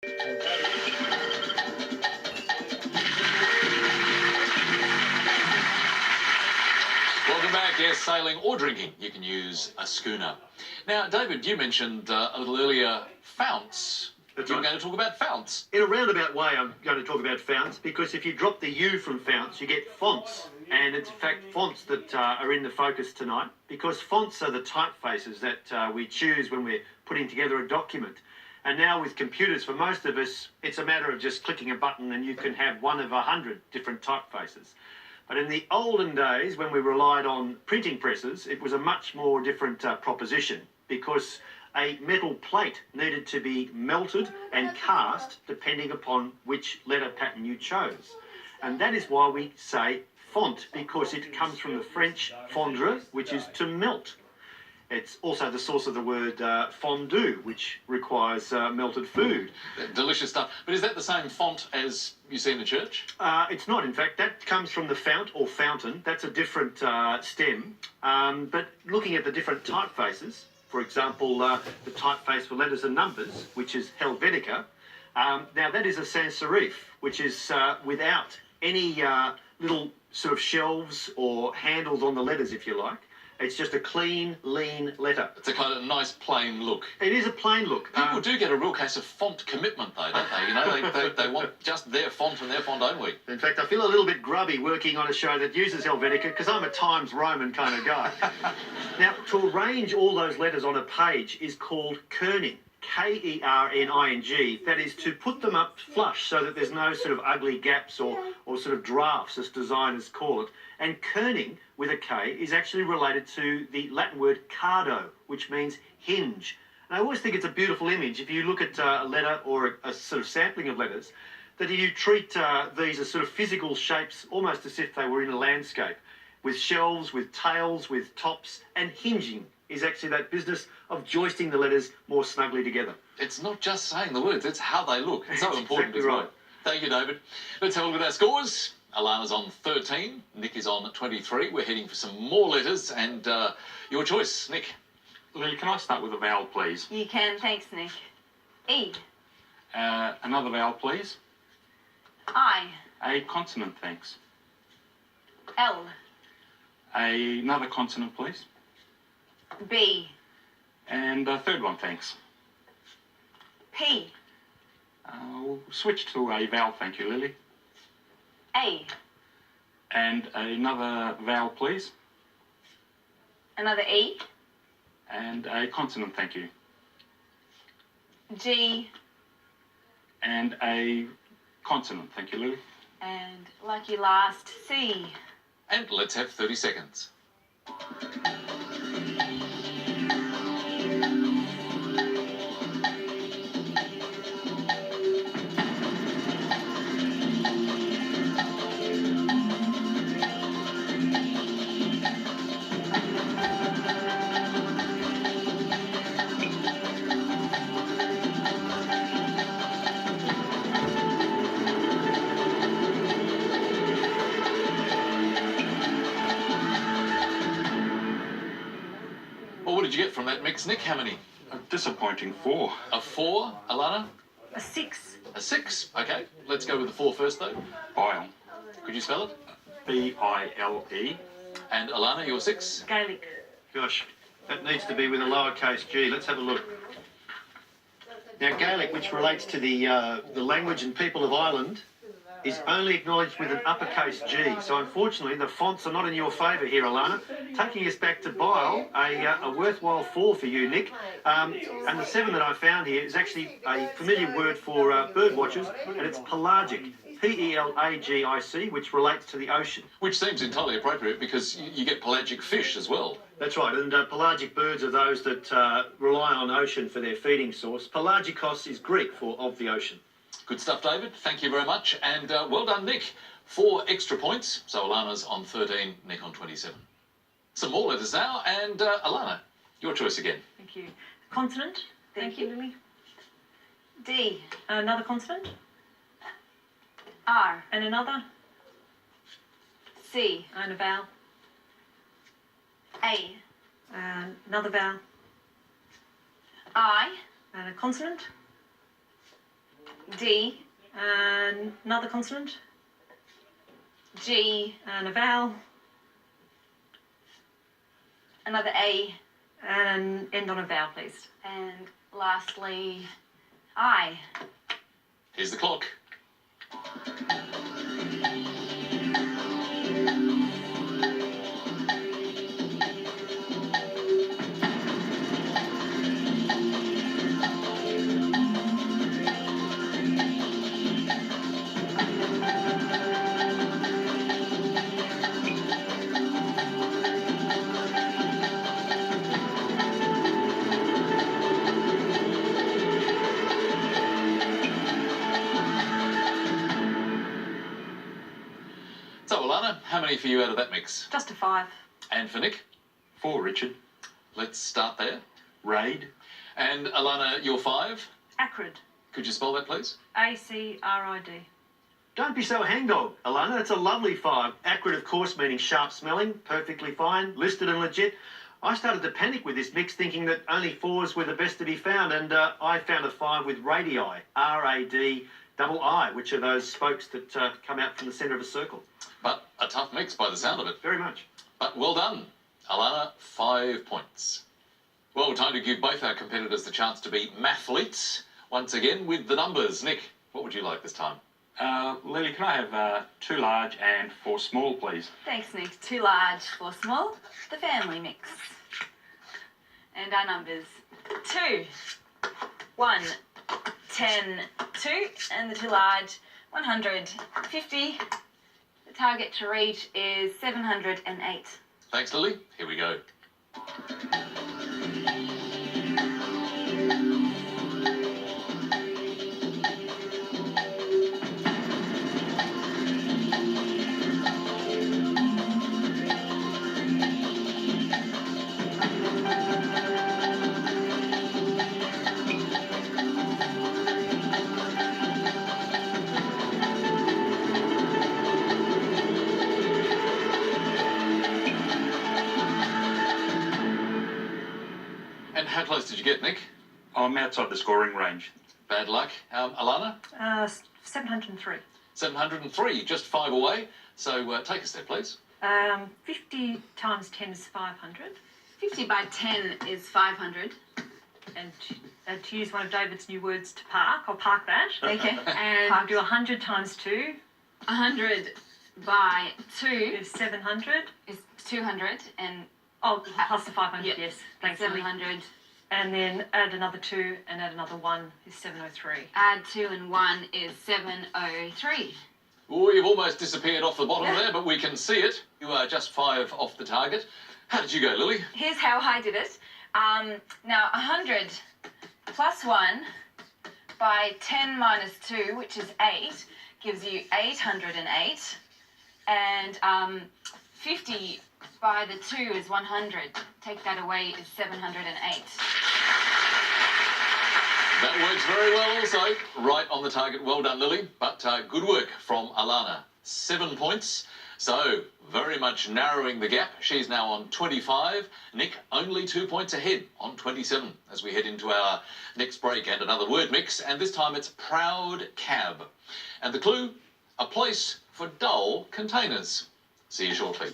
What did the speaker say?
Welcome back. Yes, sailing or drinking, you can use a schooner. Now, David, you mentioned a little earlier founts. That's You're right. going to talk about founts. In a roundabout way, I'm going to talk about founts because if you drop the U from founts, you get fonts. And it's in fact fonts that are in the focus tonight because fonts are the typefaces that we choose when we're putting together a document. And now with computers, for most of us, it's a matter of just clicking a button and you can have one of 100 different typefaces. But in the olden days, when we relied on printing presses, it was a much more different proposition because a metal plate needed to be melted and cast depending upon which letter pattern you chose. And that is why we say font, because it comes from the French fondre, which is to melt. It's also the source of the word fondue, which requires melted food. Delicious stuff. But is that the same font as you see in the church? It's not, in fact. That comes from the fount or fountain. That's a different stem. But looking at the different typefaces, for example, the typeface for letters and numbers, which is Helvetica. Now, that is a sans serif, which is without any little sort of shelves or handles on the letters, if you like. It's just a clean, lean letter. It's a kind of nice, plain look. It is a plain look. People do get a real case of font commitment, though, don't they? You know, they want just their font and their font only. In fact, I feel a little bit grubby working on a show that uses Helvetica because I'm a Times Roman kind of guy. Now, to arrange all those letters on a page is called kerning. K-E-R-N-I-N-G. That is to put them up flush so that there's no sort of ugly gaps or sort of drafts, as designers call it. And kerning, with a K, is actually related to the Latin word cardo, which means hinge. And I always think it's a beautiful image. If you look at a letter or a sort of sampling of letters, that you treat these as sort of physical shapes, almost as if they were in a landscape, with shelves, with tails, with tops, and hinging is actually that business of joisting the letters more snugly together. It's not just saying the words, it's how they look. It's so That's important exactly as well. right. Thank you, David. Let's have a look at our scores. Alana's on 13, Nick is on 23. We're heading for some more letters, and your choice, Nick. Lily, can I start with a vowel, please? You can, thanks, Nick. E. Another vowel, please. I. A consonant, thanks. L. Another consonant, please. B. And a third one, thanks. P. We'll switch to a vowel, thank you, Lily. A. And another vowel, please. Another E. And a consonant, thank you. G. And a consonant, thank you, Lily. And lucky last, C. And let's have 30 seconds. Well, what did you get from that mix, Nick? How many? A disappointing 4. A 4, Alana? A 6. A 6. Okay, let's go with the 4 first, though. Bile. Could you spell it? B-I-L-E. And Alana, your 6? Gaelic. Gosh, that needs to be with a lowercase g. Let's have a look. Now, Gaelic, which relates to the language and people of Ireland, is only acknowledged with an uppercase G. So, unfortunately, the fonts are not in your favour here, Alana. Taking us back to Bile, a worthwhile 4 for you, Nick. And the 7 that I found here is actually a familiar word for bird watchers, and it's pelagic. P-E-L-A-G-I-C, which relates to the ocean. Which seems entirely appropriate because you get pelagic fish as well. That's right, and pelagic birds are those that rely on ocean for their feeding source. Pelagikos is Greek for of the ocean. Good stuff, David. Thank you very much. And well done, Nick. 4 extra points. So Alana's on 13, Nick on 27. Some more letters now. And Alana, your choice again. Thank you. Consonant. Thank you, Lily. D. Another consonant. R. And another. C. And a vowel. A. Another vowel. I. And a consonant. D, Another consonant. G, And a vowel. another A, And end on a vowel, please. and lastly, I. Here's the clock. So, Alana, how many for you out of that mix? Just a 5. And for Nick? 4, Richard. Let's start there. Raid. And Alana, your 5? Acrid. Could you spell that, please? ACRID. Don't be so hangdog, Alana. It's a lovely 5. Acrid, of course, meaning sharp smelling. Perfectly fine. Listed and legit. I started to panic with this mix, thinking that only 4s were the best to be found, and I found a 5 with radii, R-A-D-I-I, which are those spokes that come out from the centre of a circle. But a tough mix by the sound of it. Very much. But well done. Alana, 5 points. Well, time to give both our competitors the chance to be mathletes. Once again, with the numbers. Nick, what would you like this time? Lily, can I have 2 large and 4 small, please? Thanks, Nick. 2 large, 4 small. The family mix. And our numbers. 2, 1, 10, 2. And the 2 large, 150. The target to reach is 708. Thanks, Lily. Here we go. And how close did you get, Nick? I'm outside the scoring range. Bad luck. Alana? 703. 703, just 5 away. So take us there, please. 50 times 10 is 500. 50 by 10 is 500. And to use one of David's new words, to park, I'll park that. Okay. And I'll do 100 times 2 100 by 2 is 700. is 200, and Oh, plus the 500, yeah, yes. Thanks, Lily. 700. And then add another 2 and add another 1 is 703. Add 2 and 1 is 703. Oh, you've almost disappeared off the bottom there, but we can see it. You are just 5 off the target. How did you go, Lily? Here's how I did it. Now, 100 plus 1 by 10 minus 2, which is 8, gives you 808. And 50 by the 2 is 100. Take that away is 708. That works very well also. Right on the target. Well done, Lily. But good work from Alana. 7 points. So, very much narrowing the gap. She's now on 25. Nick, only 2 points ahead on 27 as we head into our next break and another word mix. And this time it's proud cab. And the clue, a place for dull containers. See you shortly.